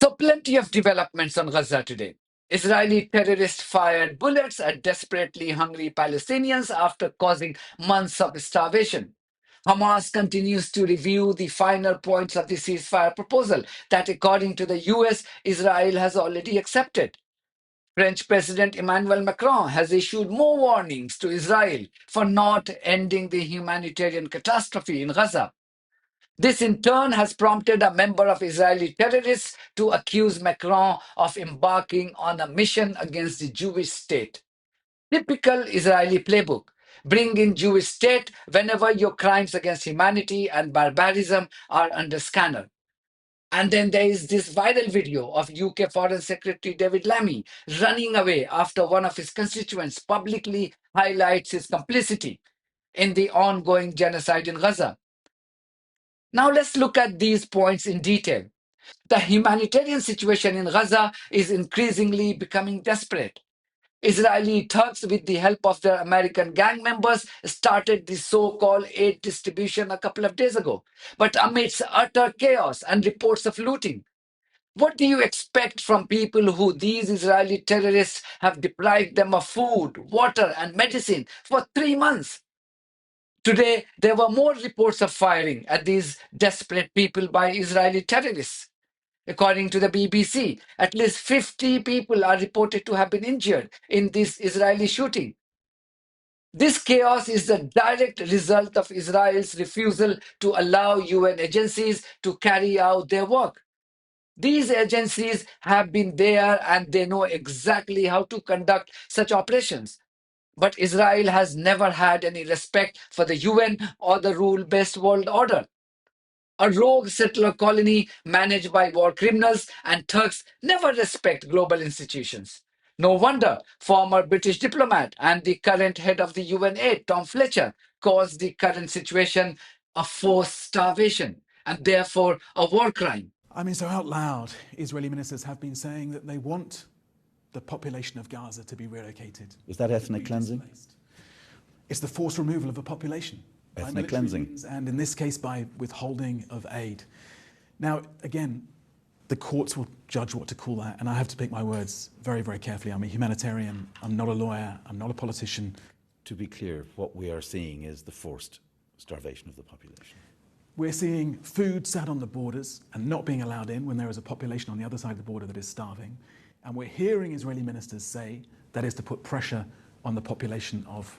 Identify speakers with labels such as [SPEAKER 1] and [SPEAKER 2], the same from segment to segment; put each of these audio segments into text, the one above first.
[SPEAKER 1] So plenty of developments on Gaza today. Israeli terrorists fired bullets at desperately hungry Palestinians after causing months of starvation. Hamas continues to review the final points of the ceasefire proposal that, according to the US, Israel has already accepted. French President Emmanuel Macron has issued more warnings to Israel for not ending the humanitarian catastrophe in Gaza. This in turn has prompted a member of Israeli terrorists to accuse Macron of embarking on a mission against the Jewish state. Typical Israeli playbook. Bring in Jewish state whenever your crimes against humanity and barbarism are under scanner. And then there is this viral video of UK Foreign Secretary David Lammy running away after one of his constituents publicly highlights his complicity in the ongoing genocide in Gaza. Now let's look at these points in detail. The humanitarian situation in Gaza is increasingly becoming desperate. Israeli thugs, with the help of their American gang members, started the so-called aid distribution a couple of days ago. But amidst utter chaos and reports of looting, what do you expect from people who these Israeli terrorists have deprived them of food, water, and medicine for 3 months? Today, there were more reports of firing at these desperate people by Israeli terrorists. According to the BBC, at least 50 people are reported to have been injured in this Israeli shooting. This chaos is the direct result of Israel's refusal to allow UN agencies to carry out their work. These agencies have been there and they know exactly how to conduct such operations. But Israel has never had any respect for the UN or the rule-based world order. A rogue settler colony managed by war criminals and thugs never respect global institutions. No wonder former British diplomat and the current head of the UN aid, Tom Fletcher, calls the current situation a forced starvation and therefore a war crime.
[SPEAKER 2] I mean, so out loud, Israeli ministers have been saying that they want the population of Gaza to be relocated.
[SPEAKER 3] Is that ethnic cleansing?
[SPEAKER 2] It's the forced removal of a population.
[SPEAKER 3] Ethnic cleansing.
[SPEAKER 2] And in this case, by withholding of aid. Now, again, the courts will judge what to call that, and I have to pick my words very, very carefully. I'm a humanitarian, I'm not a lawyer, I'm not a politician.
[SPEAKER 3] To be clear, what we are seeing is the forced starvation of the population.
[SPEAKER 2] We're seeing food sat on the borders and not being allowed in when there is a population on the other side of the border that is starving. And we're hearing Israeli ministers say that is to put pressure on the population of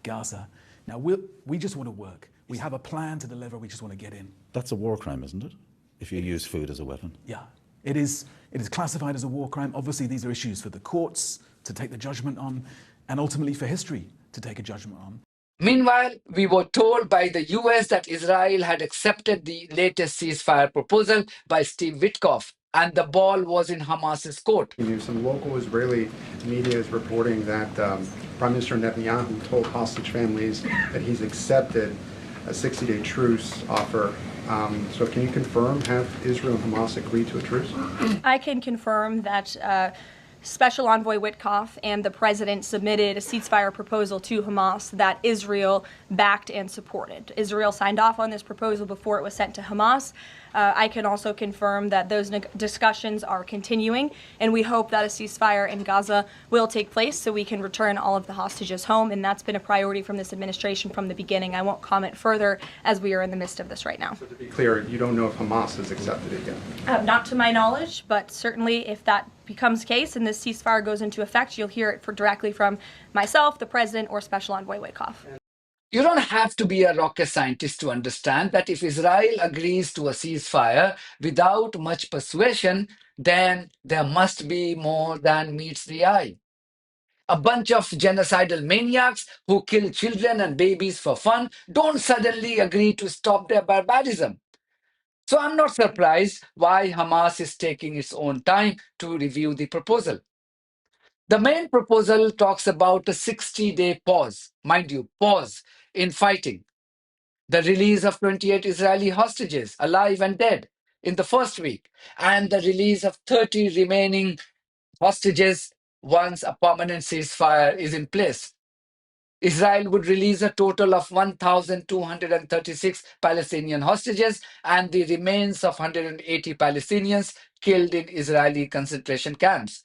[SPEAKER 2] Gaza. Now, we just want to work. We have a plan to deliver, we just want to get in.
[SPEAKER 3] That's a war crime, isn't it? If you use food as a weapon.
[SPEAKER 2] Yeah, it is classified as a war crime. Obviously, these are issues for the courts to take the judgment on, and ultimately for history to take a judgment on.
[SPEAKER 1] Meanwhile, we were told by the US that Israel had accepted the latest ceasefire proposal by Steve Witkoff, and the ball was in Hamas's court.
[SPEAKER 4] Some local Israeli media is reporting that Prime Minister Netanyahu told hostage families that he's accepted a 60-day truce offer. So can you confirm, have Israel and Hamas agreed to a truce?
[SPEAKER 5] I can confirm that Special Envoy Witkoff and the President submitted a ceasefire proposal to Hamas that Israel backed and supported. Israel signed off on this proposal before it was sent to Hamas. I can also confirm that those discussions are continuing, and we hope that a ceasefire in Gaza will take place so we can return all of the hostages home, and that's been a priority from this administration from the beginning. I won't comment further as we are in the midst of this right now.
[SPEAKER 4] So to be clear, you don't know if Hamas has accepted it yet?
[SPEAKER 5] Not to my knowledge, but certainly if that becomes the case and this ceasefire goes into effect, you'll hear it directly from myself, the President, or Special Envoy Witkoff.
[SPEAKER 1] You don't have to be a rocket scientist to understand that if Israel agrees to a ceasefire without much persuasion, then there must be more than meets the eye. A bunch of genocidal maniacs who kill children and babies for fun don't suddenly agree to stop their barbarism. So I'm not surprised why Hamas is taking its own time to review the proposal. The main proposal talks about a 60-day pause, mind you, pause in fighting. The release of 28 Israeli hostages, alive and dead, in the first week, and the release of 30 remaining hostages once a permanent ceasefire is in place. Israel would release a total of 1,236 Palestinian hostages and the remains of 180 Palestinians killed in Israeli concentration camps,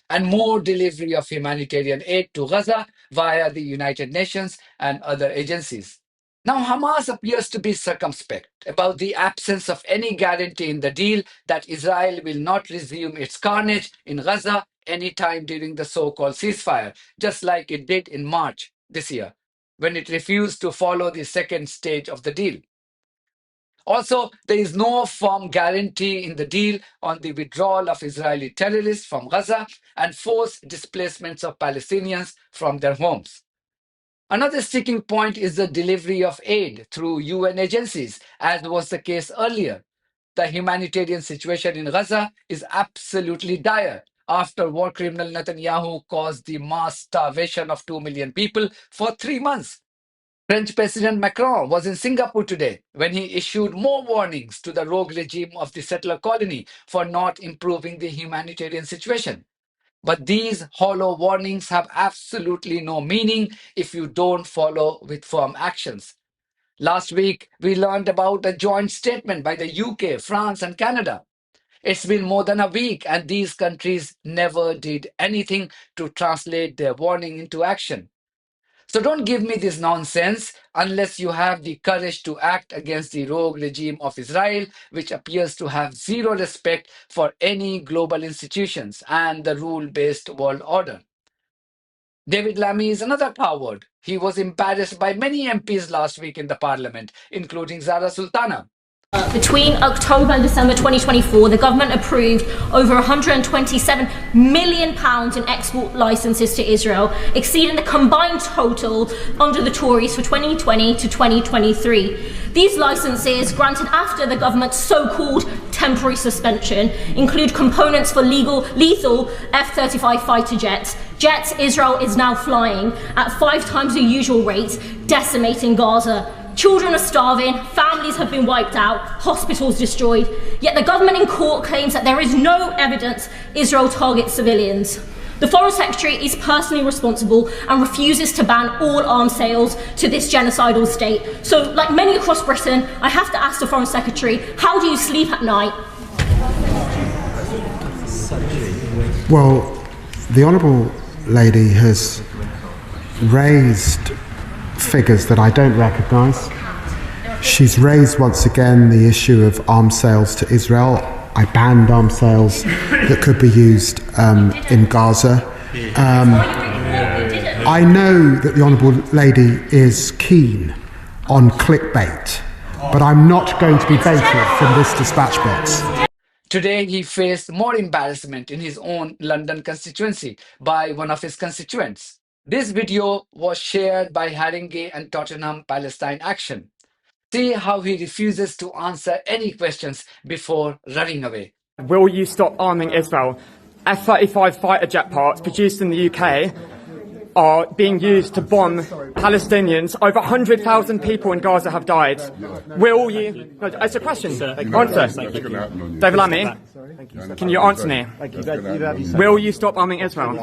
[SPEAKER 1] and more delivery of humanitarian aid to Gaza via the United Nations and other agencies. Now, Hamas appears to be circumspect about the absence of any guarantee in the deal that Israel will not resume its carnage in Gaza anytime during the so-called ceasefire, just like it did in March this year, when it refused to follow the second stage of the deal. Also, there is no firm guarantee in the deal on the withdrawal of Israeli terrorists from Gaza and forced displacements of Palestinians from their homes. Another sticking point is the delivery of aid through UN agencies, as was the case earlier. The humanitarian situation in Gaza is absolutely dire after war criminal Netanyahu caused the mass starvation of 2 million people for 3 months. French President Macron was in Singapore today when he issued more warnings to the rogue regime of the settler colony for not improving the humanitarian situation. But these hollow warnings have absolutely no meaning if you don't follow with firm actions. Last week, we learned about a joint statement by the UK, France, and Canada. It's been more than a week, and these countries never did anything to translate their warning into action. So don't give me this nonsense unless you have the courage to act against the rogue regime of Israel, which appears to have zero respect for any global institutions and the rule-based world order. David Lammy is another coward. He was embarrassed by many MPs last week in the parliament, including Zara Sultana.
[SPEAKER 6] Between October and December 2024, the government approved over £127 million in export licenses to Israel, exceeding the combined total under the Tories for 2020 to 2023. These licenses, granted after the government's so-called temporary suspension, include components for lethal F-35 fighter jets Israel is now flying at 5 times the usual rate, decimating Gaza. Children are starving, families have been wiped out, hospitals destroyed, yet the government in court claims that there is no evidence Israel targets civilians. The Foreign Secretary is personally responsible and refuses to ban all arms sales to this genocidal state. So, like many across Britain, I have to ask the Foreign Secretary, how do you sleep at night?
[SPEAKER 7] Well, the Honourable Lady has raised figures that I don't recognise. She's raised once again the issue of arms sales to Israel. I banned arms sales that could be used in Gaza. I know that the Honourable Lady is keen on clickbait, but I'm not going to be baited from this dispatch box.
[SPEAKER 1] Today, he faced more embarrassment in his own London constituency by one of his constituents. This video was shared by Haringey and Tottenham Palestine Action. See how he refuses to answer any questions before running away.
[SPEAKER 8] Will you stop arming Israel? F-35 fighter jet parts produced in the UK are being used to bomb Palestinians. Over 100,000 people in Gaza have died. Will you... No, it's a question. Answer. David Lammy, can you answer me? Will you stop arming Israel?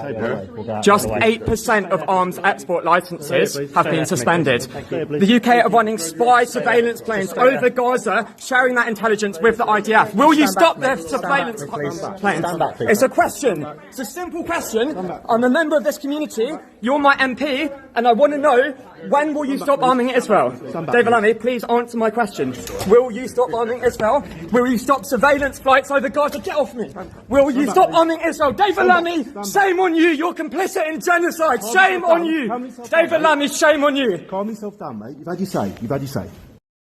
[SPEAKER 8] Just 8% of arms export licenses have been suspended. The UK are running spy surveillance planes over Gaza, sharing that intelligence with the IDF. Will you stop their surveillance planes? It's a question. It's a simple question. I'm a member of this community. You're my MP, and I want to know, when will you stop arming Israel? David Lammy, please answer my question. Will you stop arming Israel? Will you stop surveillance flights over Gaza? Get off me! Will you stop arming Israel? David Lammy, shame on you! You're complicit in genocide! Shame on you! David Lammy, shame on you!
[SPEAKER 7] Calm yourself down, mate. You've had your say. You've had your say.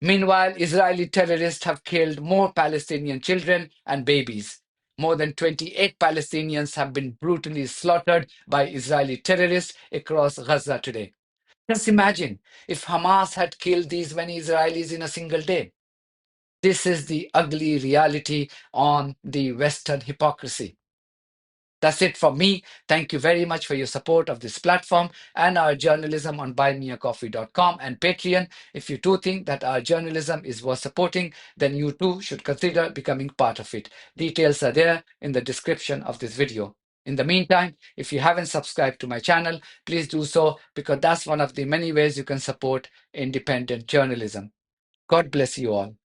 [SPEAKER 1] Meanwhile, Israeli terrorists have killed more Palestinian children and babies. More than 28 Palestinians have been brutally slaughtered by Israeli terrorists across Gaza today. Just imagine if Hamas had killed these many Israelis in a single day. This is the ugly reality on the Western hypocrisy. That's it from me. Thank you very much for your support of this platform and our journalism on buymeacoffee.com and Patreon. If you too think that our journalism is worth supporting, then you too should consider becoming part of it. Details are there in the description of this video. In the meantime, if you haven't subscribed to my channel, please do so, because that's one of the many ways you can support independent journalism. God bless you all.